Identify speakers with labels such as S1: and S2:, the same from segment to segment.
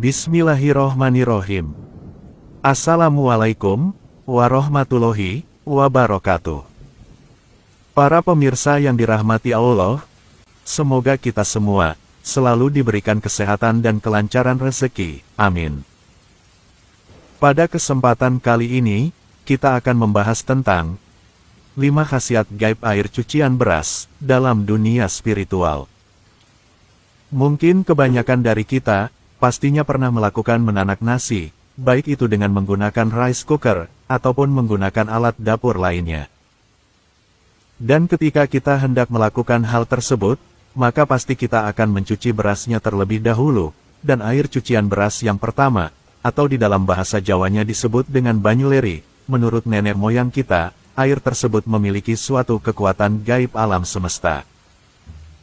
S1: Bismillahirrohmanirrohim. Assalamualaikum warahmatullahi wabarakatuh. Para pemirsa yang dirahmati Allah, semoga kita semua selalu diberikan kesehatan dan kelancaran rezeki. Amin. Pada kesempatan kali ini, kita akan membahas tentang 5 khasiat gaib air cucian beras dalam dunia spiritual. Mungkin kebanyakan dari kita pastinya pernah melakukan menanak nasi, baik itu dengan menggunakan rice cooker, ataupun menggunakan alat dapur lainnya. Dan ketika kita hendak melakukan hal tersebut, maka pasti kita akan mencuci berasnya terlebih dahulu, dan air cucian beras yang pertama, atau di dalam bahasa Jawanya disebut dengan banyuleri, menurut nenek moyang kita, air tersebut memiliki suatu kekuatan gaib alam semesta.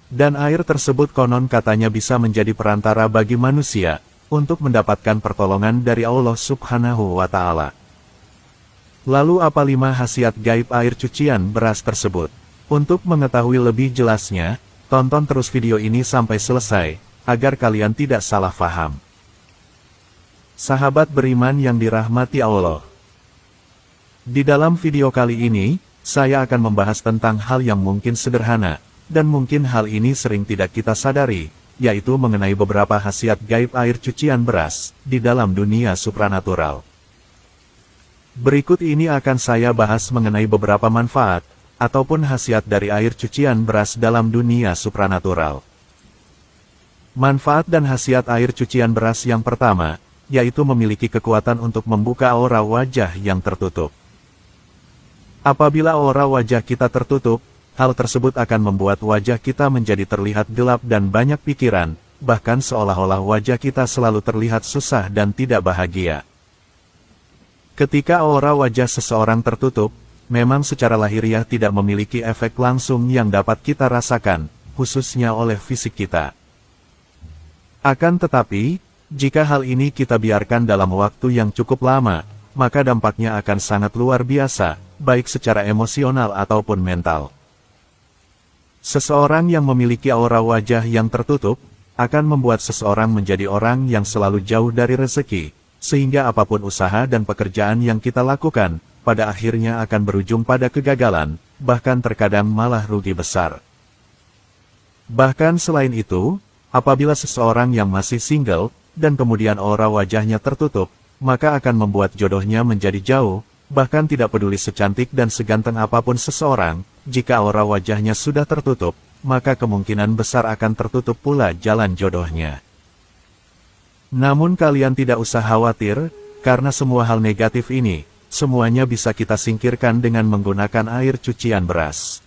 S1: Dan air tersebut konon katanya bisa menjadi perantara bagi manusia, untuk mendapatkan pertolongan dari Allah Subhanahu wa Ta'ala. Lalu apa 5 khasiat gaib air cucian beras tersebut? Untuk mengetahui lebih jelasnya, tonton terus video ini sampai selesai, agar kalian tidak salah faham. Sahabat beriman yang dirahmati Allah. Di dalam video kali ini, saya akan membahas tentang hal yang mungkin sederhana, dan mungkin hal ini sering tidak kita sadari, yaitu mengenai beberapa khasiat gaib air cucian beras di dalam dunia supranatural. Berikut ini akan saya bahas mengenai beberapa manfaat, ataupun khasiat dari air cucian beras dalam dunia supranatural. Manfaat dan khasiat air cucian beras yang pertama, yaitu memiliki kekuatan untuk membuka aura wajah yang tertutup. Apabila aura wajah kita tertutup, hal tersebut akan membuat wajah kita menjadi terlihat gelap dan banyak pikiran, bahkan seolah-olah wajah kita selalu terlihat susah dan tidak bahagia. Ketika aura wajah seseorang tertutup, memang secara lahiriah tidak memiliki efek langsung yang dapat kita rasakan, khususnya oleh fisik kita. Akan tetapi, jika hal ini kita biarkan dalam waktu yang cukup lama, maka dampaknya akan sangat luar biasa, baik secara emosional ataupun mental. Seseorang yang memiliki aura wajah yang tertutup, akan membuat seseorang menjadi orang yang selalu jauh dari rezeki, sehingga apapun usaha dan pekerjaan yang kita lakukan, pada akhirnya akan berujung pada kegagalan, bahkan terkadang malah rugi besar. Bahkan selain itu, apabila seseorang yang masih single, dan kemudian aura wajahnya tertutup, maka akan membuat jodohnya menjadi jauh, bahkan tidak peduli secantik dan seganteng apapun seseorang, jika aura wajahnya sudah tertutup, maka kemungkinan besar akan tertutup pula jalan jodohnya. Namun kalian tidak usah khawatir, karena semua hal negatif ini, semuanya bisa kita singkirkan dengan menggunakan air cucian beras.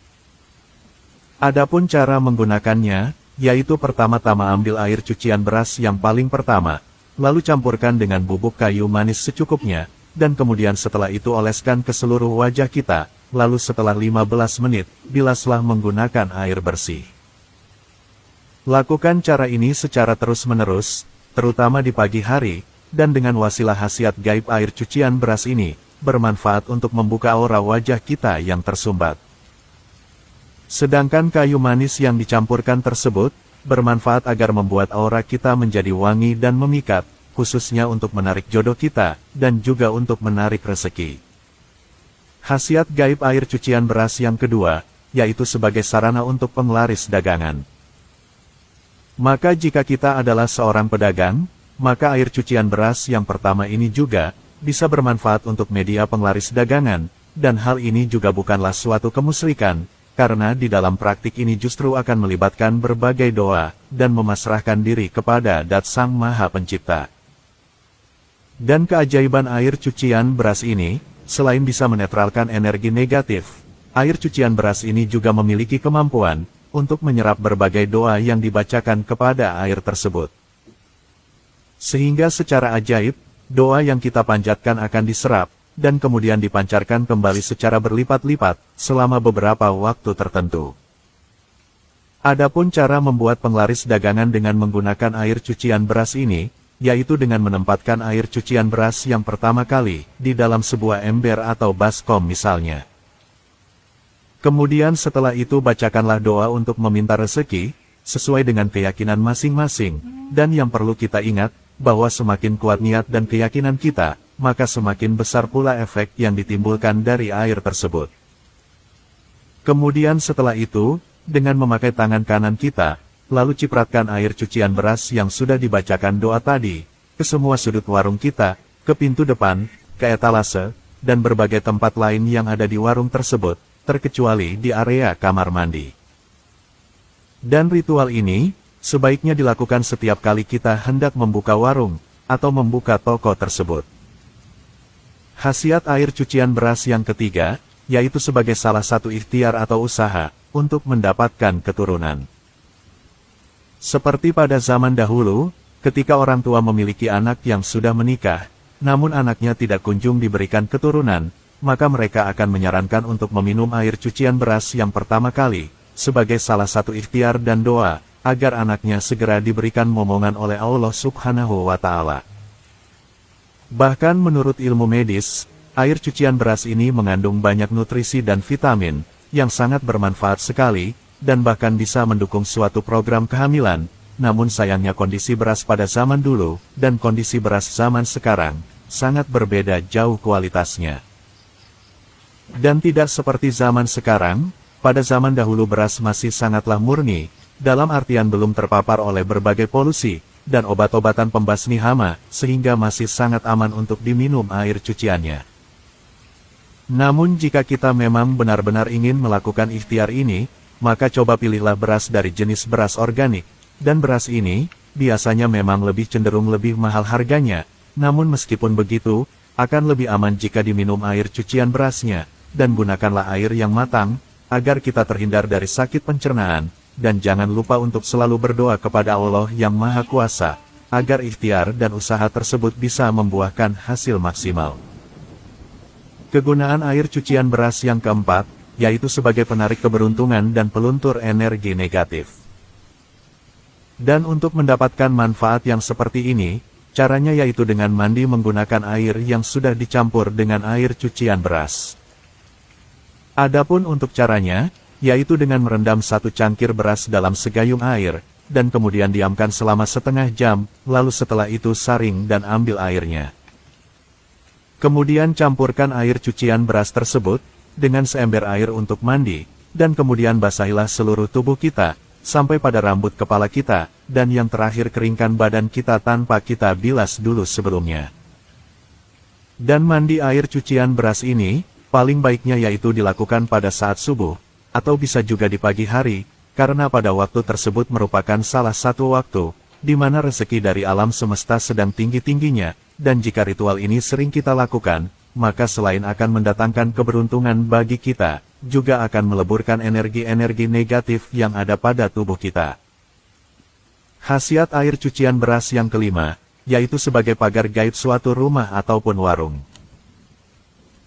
S1: Adapun cara menggunakannya, yaitu pertama-tama ambil air cucian beras yang paling pertama, lalu campurkan dengan bubuk kayu manis secukupnya, dan kemudian setelah itu oleskan ke seluruh wajah kita, lalu setelah 15 menit, bilaslah menggunakan air bersih. Lakukan cara ini secara terus-menerus, terutama di pagi hari, dan dengan wasilah khasiat gaib air cucian beras ini, bermanfaat untuk membuka aura wajah kita yang tersumbat. Sedangkan kayu manis yang dicampurkan tersebut, bermanfaat agar membuat aura kita menjadi wangi dan memikat, khususnya untuk menarik jodoh kita, dan juga untuk menarik rezeki. Khasiat gaib air cucian beras yang kedua, yaitu sebagai sarana untuk penglaris dagangan. Maka jika kita adalah seorang pedagang, maka air cucian beras yang pertama ini juga, bisa bermanfaat untuk media penglaris dagangan, dan hal ini juga bukanlah suatu kemusyrikan, karena di dalam praktik ini justru akan melibatkan berbagai doa, dan memasrahkan diri kepada Dat Sang Maha Pencipta. Dan keajaiban air cucian beras ini, selain bisa menetralkan energi negatif, air cucian beras ini juga memiliki kemampuan untuk menyerap berbagai doa yang dibacakan kepada air tersebut. Sehingga secara ajaib, doa yang kita panjatkan akan diserap, dan kemudian dipancarkan kembali secara berlipat-lipat, selama beberapa waktu tertentu. Adapun cara membuat penglaris dagangan dengan menggunakan air cucian beras ini, yaitu dengan menempatkan air cucian beras yang pertama kali di dalam sebuah ember atau baskom misalnya. Kemudian setelah itu bacakanlah doa untuk meminta rezeki, sesuai dengan keyakinan masing-masing, dan yang perlu kita ingat, bahwa semakin kuat niat dan keyakinan kita, maka semakin besar pula efek yang ditimbulkan dari air tersebut. Kemudian setelah itu, dengan memakai tangan kanan kita, lalu cipratkan air cucian beras yang sudah dibacakan doa tadi, ke semua sudut warung kita, ke pintu depan, ke etalase, dan berbagai tempat lain yang ada di warung tersebut, terkecuali di area kamar mandi. Dan ritual ini, sebaiknya dilakukan setiap kali kita hendak membuka warung, atau membuka toko tersebut. Khasiat air cucian beras yang ketiga, yaitu sebagai salah satu ikhtiar atau usaha, untuk mendapatkan keturunan. Seperti pada zaman dahulu, ketika orang tua memiliki anak yang sudah menikah, namun anaknya tidak kunjung diberikan keturunan, maka mereka akan menyarankan untuk meminum air cucian beras yang pertama kali, sebagai salah satu ikhtiar dan doa, agar anaknya segera diberikan momongan oleh Allah Subhanahu wa Ta'ala. Bahkan menurut ilmu medis, air cucian beras ini mengandung banyak nutrisi dan vitamin, yang sangat bermanfaat sekali, dan bahkan bisa mendukung suatu program kehamilan. Namun sayangnya kondisi beras pada zaman dulu, dan kondisi beras zaman sekarang, sangat berbeda jauh kualitasnya. Dan tidak seperti zaman sekarang, pada zaman dahulu beras masih sangatlah murni, dalam artian belum terpapar oleh berbagai polusi, dan obat-obatan pembasmi hama, sehingga masih sangat aman untuk diminum air cuciannya. Namun jika kita memang benar-benar ingin melakukan ikhtiar ini, maka coba pilihlah beras dari jenis beras organik, dan beras ini, biasanya memang lebih cenderung lebih mahal harganya, namun meskipun begitu, akan lebih aman jika diminum air cucian berasnya, dan gunakanlah air yang matang, agar kita terhindar dari sakit pencernaan, dan jangan lupa untuk selalu berdoa kepada Allah yang Maha Kuasa, agar ikhtiar dan usaha tersebut bisa membuahkan hasil maksimal. Kegunaan air cucian beras yang keempat, yaitu sebagai penarik keberuntungan dan peluntur energi negatif. Dan untuk mendapatkan manfaat yang seperti ini, caranya yaitu dengan mandi menggunakan air yang sudah dicampur dengan air cucian beras. Adapun untuk caranya, yaitu dengan merendam satu cangkir beras dalam segayung air, dan kemudian diamkan selama setengah jam, lalu setelah itu saring dan ambil airnya. Kemudian campurkan air cucian beras tersebut, dengan seember air untuk mandi, dan kemudian basahilah seluruh tubuh kita, sampai pada rambut kepala kita, dan yang terakhir keringkan badan kita tanpa kita bilas dulu sebelumnya. Dan mandi air cucian beras ini, paling baiknya yaitu dilakukan pada saat subuh, atau bisa juga di pagi hari, karena pada waktu tersebut merupakan salah satu waktu, di mana rezeki dari alam semesta sedang tinggi-tingginya, dan jika ritual ini sering kita lakukan, maka selain akan mendatangkan keberuntungan bagi kita, juga akan meleburkan energi-energi negatif yang ada pada tubuh kita. Khasiat air cucian beras yang kelima, yaitu sebagai pagar gaib suatu rumah ataupun warung.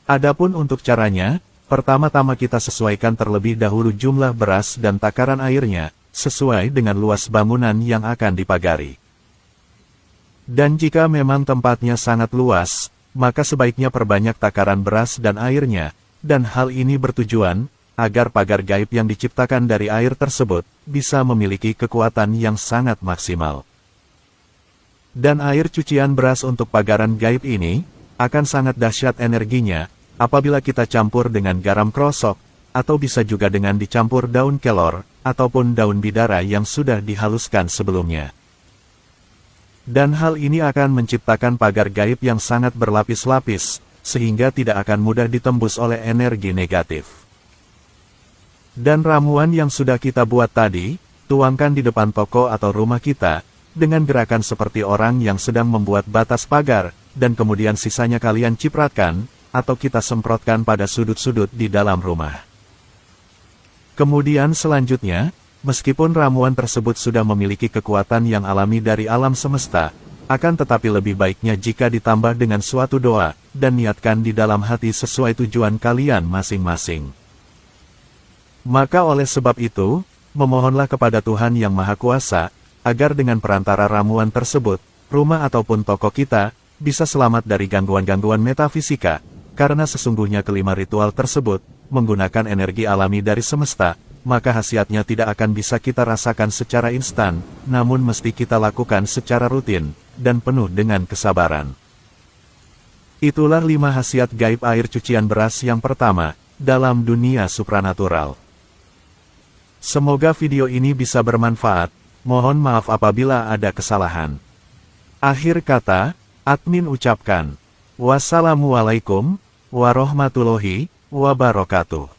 S1: Adapun untuk caranya, pertama-tama kita sesuaikan terlebih dahulu jumlah beras dan takaran airnya, sesuai dengan luas bangunan yang akan dipagari. Dan jika memang tempatnya sangat luas, maka sebaiknya perbanyak takaran beras dan airnya, dan hal ini bertujuan, agar pagar gaib yang diciptakan dari air tersebut, bisa memiliki kekuatan yang sangat maksimal. Dan air cucian beras untuk pagaran gaib ini, akan sangat dahsyat energinya, apabila kita campur dengan garam krosok, atau bisa juga dengan dicampur daun kelor, ataupun daun bidara yang sudah dihaluskan sebelumnya. Dan hal ini akan menciptakan pagar gaib yang sangat berlapis-lapis, sehingga tidak akan mudah ditembus oleh energi negatif. Dan ramuan yang sudah kita buat tadi, tuangkan di depan toko atau rumah kita, dengan gerakan seperti orang yang sedang membuat batas pagar, dan kemudian sisanya kalian cipratkan, atau kita semprotkan pada sudut-sudut di dalam rumah. Kemudian selanjutnya, meskipun ramuan tersebut sudah memiliki kekuatan yang alami dari alam semesta, akan tetapi lebih baiknya jika ditambah dengan suatu doa, dan niatkan di dalam hati sesuai tujuan kalian masing-masing. Maka oleh sebab itu, memohonlah kepada Tuhan Yang Maha Kuasa, agar dengan perantara ramuan tersebut, rumah ataupun toko kita, bisa selamat dari gangguan-gangguan metafisika, karena sesungguhnya kelima ritual tersebut, menggunakan energi alami dari semesta, maka khasiatnya tidak akan bisa kita rasakan secara instan, namun mesti kita lakukan secara rutin, dan penuh dengan kesabaran. Itulah 5 khasiat gaib air cucian beras yang pertama, dalam dunia supranatural. Semoga video ini bisa bermanfaat, mohon maaf apabila ada kesalahan. Akhir kata, admin ucapkan, wassalamualaikum warahmatullahi wabarakatuh.